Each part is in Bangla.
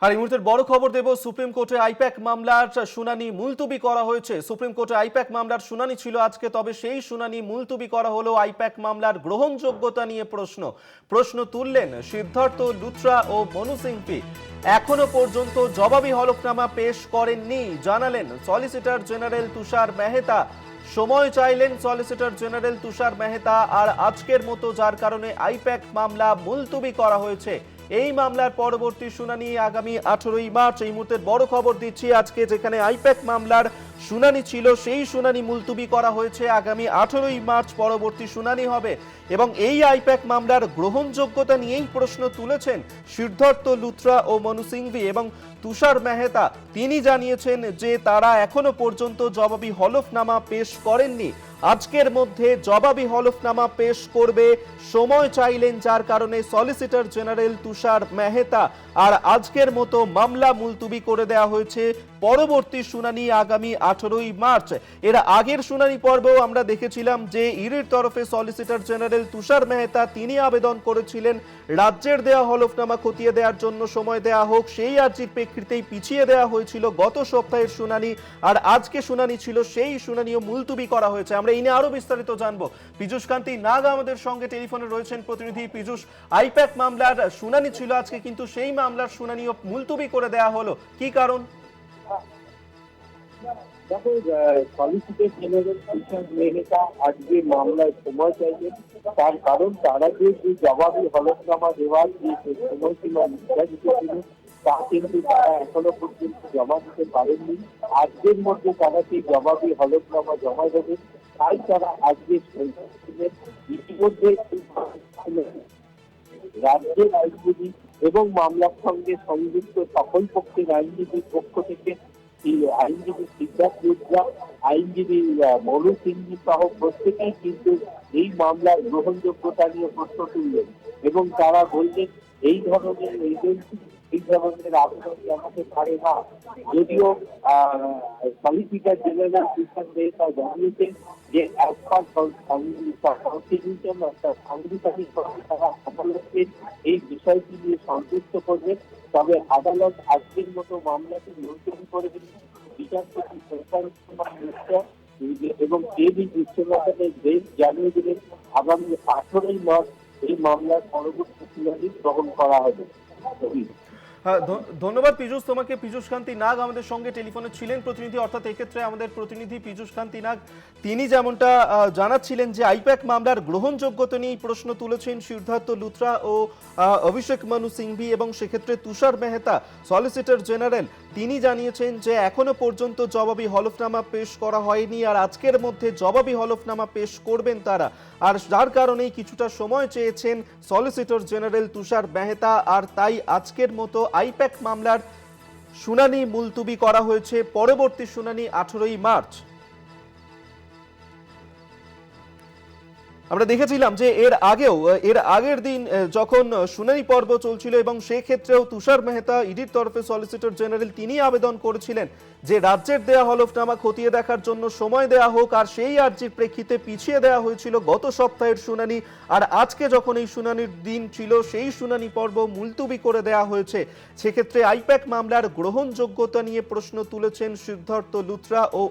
আর এই মুহূর্তের বড় খবর দেব, সুপ্রিম কোর্টে আইপ্যাক মামলার শুনানি মুলতবি করা হয়েছে। সুপ্রিম কোর্টে আইপ্যাক মামলার শুনানি ছিল আজকে, তবে সেই শুনানি মুলতবি করা হলো। আইপ্যাক মামলার গ্রহণযোগ্যতা নিয়ে প্রশ্ন তুললেন সিদ্ধার্থ লুথরা ও মনু সিংভি। এখনো পর্যন্ত জবাবি হলফনামা পেশ করেননি, জানালেন সলিসিটর জেনারেল তুষার মেহতা। সময় চাইলেন সলিসিটর জেনারেল তুষার মেহতা। আর আজকের মতো, যার কারণে আইপ্যাক মামলা মুলতবি করা হয়েছে। এই মামলার পরবর্তী শুনানি আগামী 18ই মার্চ। এই মুহূর্তের বড় খবর দিচ্ছি, আজকে যেখানে আইপ্যাক মামলার শুনানি ছিল সেই শুনানি মুলতবি করা হয়েছে। আগামী 18ই মার্চ পরবর্তী শুনানি হবে এবং এই আইপ্যাক মামলার গ্রহণযোগ্যতা নিয়েই প্রশ্ন তুলেছেন সিদ্ধার্থ লুথরা ও মনু সিংভি এবং তুষার মেহতা। তিনি জানিয়েছেন যে তারা এখনো পর্যন্ত জবাবি হলফনামা পেশ করেননি। আজকের মধ্যে জবাবি হলফনামা পেশ করবে, সময় চাইলেন, যার কারণে সলিসিটর জেনারেল তুষার মেহতা। আর আজকের মতো মামলা মুলতবি করে দেওয়া হয়েছে। পরবর্তী শুনানি আগামী 18ই মার্চ। এর আগের শুনানি পর্বেও আমরা দেখেছিলাম যে ইডির তরফে সলিসিটর জেনারেল তুষার মেহতা তিনি আবেদন করেছিলেন রাজ্যের দেওয়া হলফনামা খতিয়ে দেওয়ার জন্য সময় দেওয়া হোক। সেই আর্জির প্রেক্ষিতেই পিছিয়ে দেওয়া হয়েছিল গত সপ্তাহের শুনানি। আর আজকে শুনানি ছিল, সেই শুনানিও মুলতবি করা হয়েছে। আমরা এই নিয়ে আরো বিস্তারিত জানবো। পীযূষ কান্তি নাগ আমাদের সঙ্গে টেলিফোনে রয়েছেন প্রতিনিধি। পীযূষ, আইপ্যাক মামলার শুনানি ছিল আজকে, কিন্তু সেই মামলার শুনানিও মুলতবি করে দেওয়া হলো, কি কারণ? দেখো, সলিসিটর জেনারেল তুষার মেহতা আজকে মামলায় সময় চাইছেন। তার কারণ তারা যে জবাবি হলফনামা দেওয়ার যে সময়সীমা নির্ধারিত ছিল তা কিন্তু তারা এখনো পর্যন্ত জমা দিতে পারেননি। আজকের মধ্যে তারা সেই জবাবি হলফনামা জমা দেবেন, তাই তারা আজকে ইতিমধ্যে রাজ্যের আইনজীবী এবং মামলার সঙ্গে সংযুক্ত সকল পক্ষের আইনজীবীর পক্ষ থেকে আইনজীবী সিদ্ধার্থ লুথরা, আইনজীবী মনু সিংভি সহ প্রত্যেকেই কিন্তু এই মামলার গ্রহণযোগ্যতা নিয়ে প্রশ্ন তুললেন এবং তারা বললেন এই ধরনের এজেন্সি এই ধরনের আবেদন জানাতে পারে না। যদিও সলিসিটর জেনারেল তুষার মেহতা জানিয়েছেন যে সাংবিধানিক তারা আদালতের এই বিষয়টি নিয়ে সন্তুষ্ট করবেন। তবে আদালত আজকের মতো মামলাটি মুলতবি করে দিলেন। বিচারপতি সরকার এবং বিশ্বনাথের বেঞ্চ জানিয়ে দিলেন আগামী 18ই মার্চ এই মামলার পরবর্তী শুনানি গ্রহণ করা হবে। ধন্যবাদ পীযূষ তোমাকে। পীযূষ কান্তি নাগ আমাদের সঙ্গে টেলিফোনে ছিলেন প্রতিনিধি, অর্থাৎ এক্ষেত্রে আমাদের প্রতিনিধি পীযূষ কান্তি নাগ। তিনি যেমনটা জানাচ্ছিলেন যে আইপ্যাক মামলার গ্রহণযোগ্যতা নিয়ে প্রশ্ন তুলেছেন সিদ্ধার্থ লুথরা ও অভিষেক মনু সিংভি এবং সেক্ষেত্রে তুষার মেহতা সলিসিটর জেনারেল তিনি জানিয়েছেন যে এখনো পর্যন্ত জবাবি হলফনামা পেশ করা হয়নি। আর আজকের মধ্যে জবাবি হলফনামা পেশ করবেন তারা। আর যার কারণেই কিছুটা সময় চেয়েছেন সলিসিটর জেনারেল তুষার মেহতা। আর তাই আজকের মতো আইপ্যাক মামলার শুনানি মুলতবি করা হয়েছে। পরবর্তী শুনানি 18ই মার্চ। আমরা দেখেছিলাম যে এর আগের দিন যখন শুনানি পর্ব চলছিল এবং সেক্ষেত্রেও তুষার মেহতা ইডির তরফে সলিসিটর জেনারেল তিনি আবেদন করেছিলেন যে রাজ্যের দেয়া হলফনামা খতিয়ে দেখার জন্য সময় দেয়া হোক। আর সেই আর্জির প্রেক্ষিতে পিছিয়ে দেওয়া হয়েছিল গত সপ্তাহের শুনানি। আর আজকে যখন এই শুনানির দিন ছিল, সেই শুনানি পর্ব মুলতবি করে দেওয়া হয়েছে। সেক্ষেত্রে আইপ্যাক মামলার গ্রহণযোগ্যতা নিয়ে প্রশ্ন তুলেছেন সিদ্ধার্থ লুথরা ও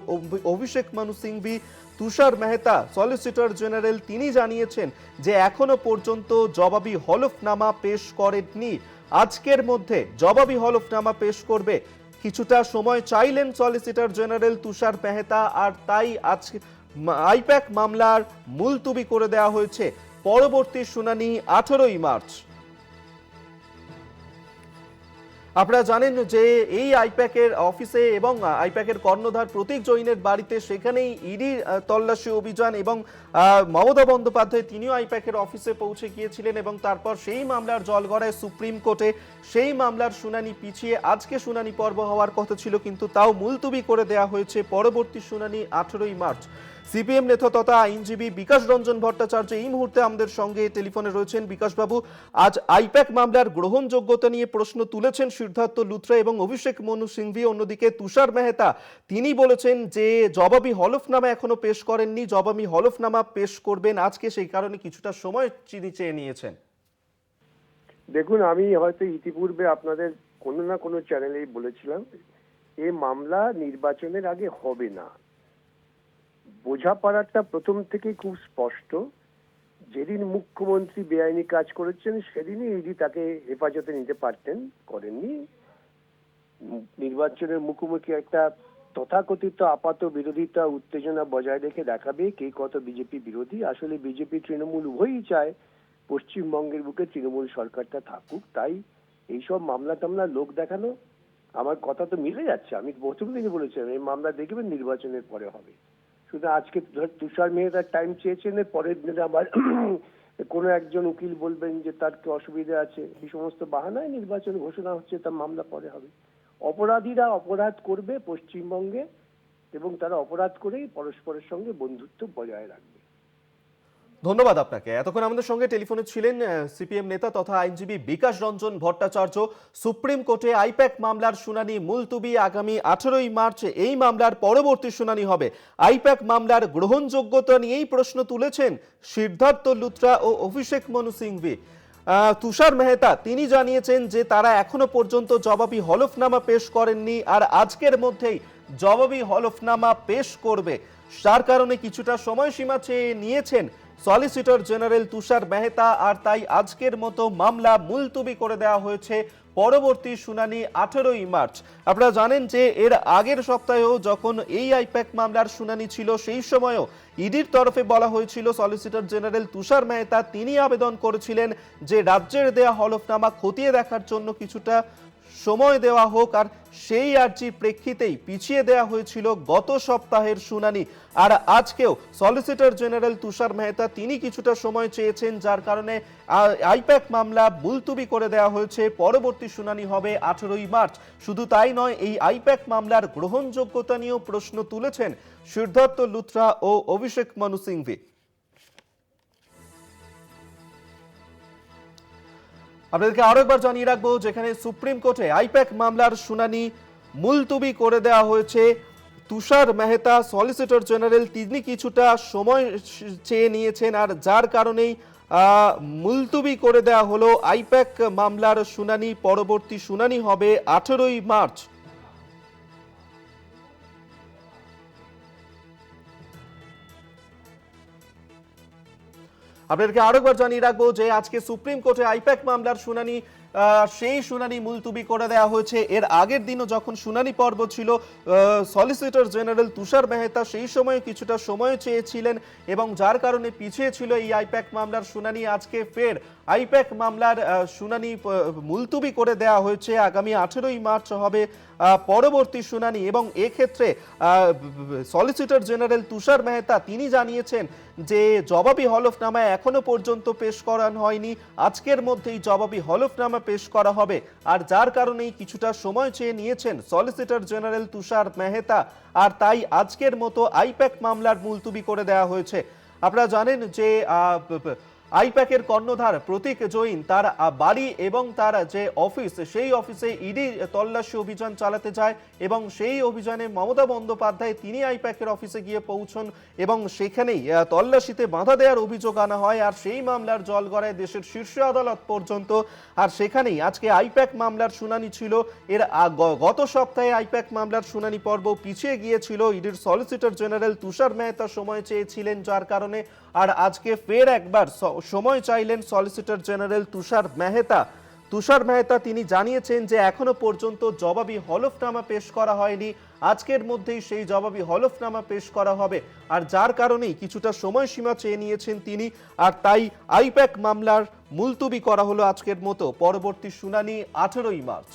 অভিষেক মনু সিংভি। তুষার মেহতা সলিসিটর জেনারেল তিনি জানিয়েছেন যে এখনো পর্যন্ত জবাবি হলফনামা পেশ করেননি। আজকের মধ্যে জবাবি হলফনামা পেশ করবে। কিছুটা সময় চাইলেন সলিসিটর জেনারেল তুষার মেহতা। আর তাই আজকে আইপ্যাক মামলার মুলতবি করে দেওয়া হয়েছে। পরবর্তী শুনানি 18ই মার্চ। আপনারা জানেন যে এই আইপ্যাকের অফিসে এবং আইপ্যাকের কর্ণধার প্রতীক জৈনের বাড়িতে সেখানেই ইডি তল্লাশি অভিযান এবং মমতা বন্দ্যোপাধ্যায় তিনিও আইপ্যাকের অফিসে পৌঁছে গিয়েছিলেন এবং তারপর সেই মামলার জলগড়ায় সুপ্রিম কোর্টে সেই মামলার শুনানি পিছিয়ে আজকে শুনানি পর্ব হওয়ার কথা ছিল, কিন্তু তাও মুলতবি করে দেওয়া হয়েছে। পরবর্তী শুনানি 18ই মার্চ। সিপিএম নেতা তথা আইনজীবী বিকাশ রঞ্জন ভট্টাচার্য এই মুহূর্তে আমাদের সঙ্গে টেলিফোনে রয়েছেন। বিকাশবাবু, আজ আইপ্যাক মামলার গ্রহণযোগ্যতা নিয়ে প্রশ্ন তুলেছেন সিদ্ধার্থ লুথরা এবং অভিষেক মনু সিংভি। অন্যদিকে তুষার মেহতা তিনি বলেছেন যে জবাবি হলফনামা এখনো পেশ করেননি, জবাবি হলফনামা পেশ করবেন আজকে, সেই কারণে কিছুটা সময় চেয়ে নিয়েছেন। দেখুন, আমি হয়তো ইতিপূর্বে আপনাদের কোনো না কোনো চ্যানেলেই বলেছিলাম, এই মামলা নির্বাচনের আগে হবে না। বোঝাপড়াটা প্রথম থেকেই খুব স্পষ্ট। যেদিন মুখ্যমন্ত্রী বেআইনি কাজ করেছেন সেদিনই ইডি তাকে হেফাজতে নিতে পারতেন, করেননি। নির্বাচনের মুখোমুখি একটা তথাকথিত আপাত বিরোধিতা, উত্তেজনা বজায় রেখে দেখাবে কে কত বিজেপি বিরোধী। আসলে বিজেপি তৃণমূল উভয়ই চায় পশ্চিমবঙ্গের বুকে তৃণমূল সরকারটা থাকুক। তাই এইসব মামলা টামলা লোক দেখানো, আমার কথা তো মিলে যাচ্ছে। আমি প্রথম দিনই বলেছিলাম এই মামলা দেখবেন নির্বাচনের পরে হবে। শুধু আজকে তুষার মেহতার টাইম চেয়েছেন, পরের দিনে আবার কোনো একজন উকিল বলবেন যে তার কি অসুবিধা আছে, এই সমস্ত বাহানায় নির্বাচন ঘোষণা হচ্ছে, তার মামলা পরে হবে। অপরাধীরা অপরাধ করবে পশ্চিমবঙ্গে, এবং তারা অপরাধ করেই পরস্পরের সঙ্গে বন্ধুত্ব বজায় রাখবে। ধন্যবাদ আপনাকে। এতক্ষণ আমাদের সঙ্গে টেলিফোনে ছিলেন সিপিএম নেতা তথা আইনজীবী বিকাশ রঞ্জন ভট্টাচার্য। সুপ্রিম কোর্টে আইপ্যাক মামলার শুনানি মুলতুবি, আগামী 18ই মার্চ এই মামলার পরবর্তী শুনানি হবে। আইপ্যাক মামলার গ্রহণযোগ্যতা নিয়েই প্রশ্ন তুলেছেন সিদ্ধার্থ লুথরা ও অভিষেক মনু সিংভি। তুষার মেহতা তিনি জানিয়েছেন যে তারা এখনো পর্যন্ত জবাবি হলফনামা পেশ করেননি, আর আজকের মধ্যেই জবাবি হলফনামা পেশ করবে। যার কারণে কিছুটা সময়সীমা চেয়ে নিয়েছেন সলিসিটর জেনারেল তুষার মেহতা, আর তাই আজকের মতো মামলা মুলতুবি করে দেওয়া হয়েছে। পরবর্তী শুনানি 18ই মার্চ। আপনারা জানেন যে এর আগের সপ্তাহেও যখন এই আইপ্যাক মামলার শুনানি ছিল, সেই সময়ও ইডির তরফে বলা হয়েছিল সলিসিটর জেনারেল তুষার মেহতা তিনি আবেদন করেছিলেন যে রাজ্যের দেয়া হলফনামা খতিয়ে দেখার জন্য কিছুটা সময় দেওয়া হোক, আর সেই আর্জির প্রেক্ষিতেই পিছিয়ে দেওয়া হয়েছিল গত সপ্তাহের শুনানি। আর আজকেও সলিসিটর জেনারেল তুষার মেহতা তিনি কিছুটা সময় চেয়েছেন, যার কারণে আইপ্যাক মামলা মুলতুবি করে দেওয়া হয়েছে। পরবর্তী শুনানি হবে 18ই মার্চ। শুধু তাই নয়, এই আইপ্যাক মামলার গ্রহণযোগ্যতা নিয়েও প্রশ্ন তুলেছেন সিদ্ধার্থ লুথরা ও অভিষেক মনু সিংভি। আপনাদেরকে আরো একবার জানিয়ে রাখবো, যেখানে সুপ্রিম কোর্টে আইপ্যাক মামলার শুনানি মুলতুবি করে দেওয়া হয়েছে। তুষার মেহতা সলিসিটর জেনারেল তিনি কিছুটা সময় চেয়ে নিয়েছেন, আর যার কারণেই মুলতুবি করে দেওয়া হলো আইপ্যাক মামলার শুনানি। পরবর্তী শুনানি হবে 18ই মার্চ। আপনাদেরকে আরেকবার জানিয়ে রাখবো যে আজকে সুপ্রিম কোর্টে আইপ্যাক মামলার শুনানি, সেই শুনানি মুলতুবি করে দেওয়া হয়েছে। এর আগের দিনও যখন শুনানি পর্ব ছিল, সলিসিটর জেনারেল তুষার মেহতা সেই সময় কিছুটা সময় চেয়েছিলেন, এবং যার কারণে পিছিয়ে ছিল এই আইপ্যাক মামলার শুনানি। আজকে ফের আইপ্যাক মামলার শুনানি মুলতুবি করে দেওয়া হয়েছে। আগামী 18ই মার্চ হবে পরবর্তী শুনানি, এবং এক্ষেত্রে সলিসিটর জেনারেল তুষার মেহতা তিনি জানিয়েছেন যে জবাবি হলফনামা এখনো পর্যন্ত পেশ করানো হয়নি, আজকের মধ্যেই জবাবি হলফনামা পেশ করা হবে। আর যার কারণেই কিছুটা সময় চেয়ে নিয়েছেন সলিসিটর জেনারেল তুষার মেহতা, আর তাই আজকের মতো আইপ্যাক মামলার মুলতুবি করে দেওয়া হয়েছে। আপনারা জানেন যে আইপ্যাকের কর্ণধার প্রতীক জৈন তার বাড়ি এবং তার যে অফিস, সেই অফিসে ইডি তল্লাশি অভিযান চালাতে যায়, এবং সেই অভিযানে মমতা বন্দ্যোপাধ্যায় তিনি আইপ্যাকের অফিসে গিয়ে পৌঁছন, এবং সেখানেই তল্লাশিতে বাধা দেওয়ার অভিযোগ আনা হয়। আর সেই মামলার জল গড়ায় দেশের শীর্ষ আদালত পর্যন্ত, আর সেখানেই আজকে আইপ্যাক মামলার শুনানি ছিল। এর গত সপ্তাহে আইপ্যাক মামলার শুনানি পর্ব পিছিয়ে গিয়েছিল। ইডির সলিসিটর জেনারেল তুষার মেহতা সময় চেয়েছিলেন, যার কারণে আর আজকে ফের একবার সময় চাইলেন সলিসিটর জেনারেল তুষার মেহতা। তুষার মেহতা তিনি জানিয়েছেন যে এখনো পর্যন্ত জবাবি হলফনামা পেশ করা হয়নি, আজকের মধ্যেই সেই জবাবি হলফনামা পেশ করা হবে। আর যার কারণেই কিছুটা সময়সীমা চেয়ে নিয়েছেন তিনি, আর তাই আইপ্যাক মামলার মুলতুবি করা হলো আজকের মতো। পরবর্তী শুনানি 18ই মার্চ।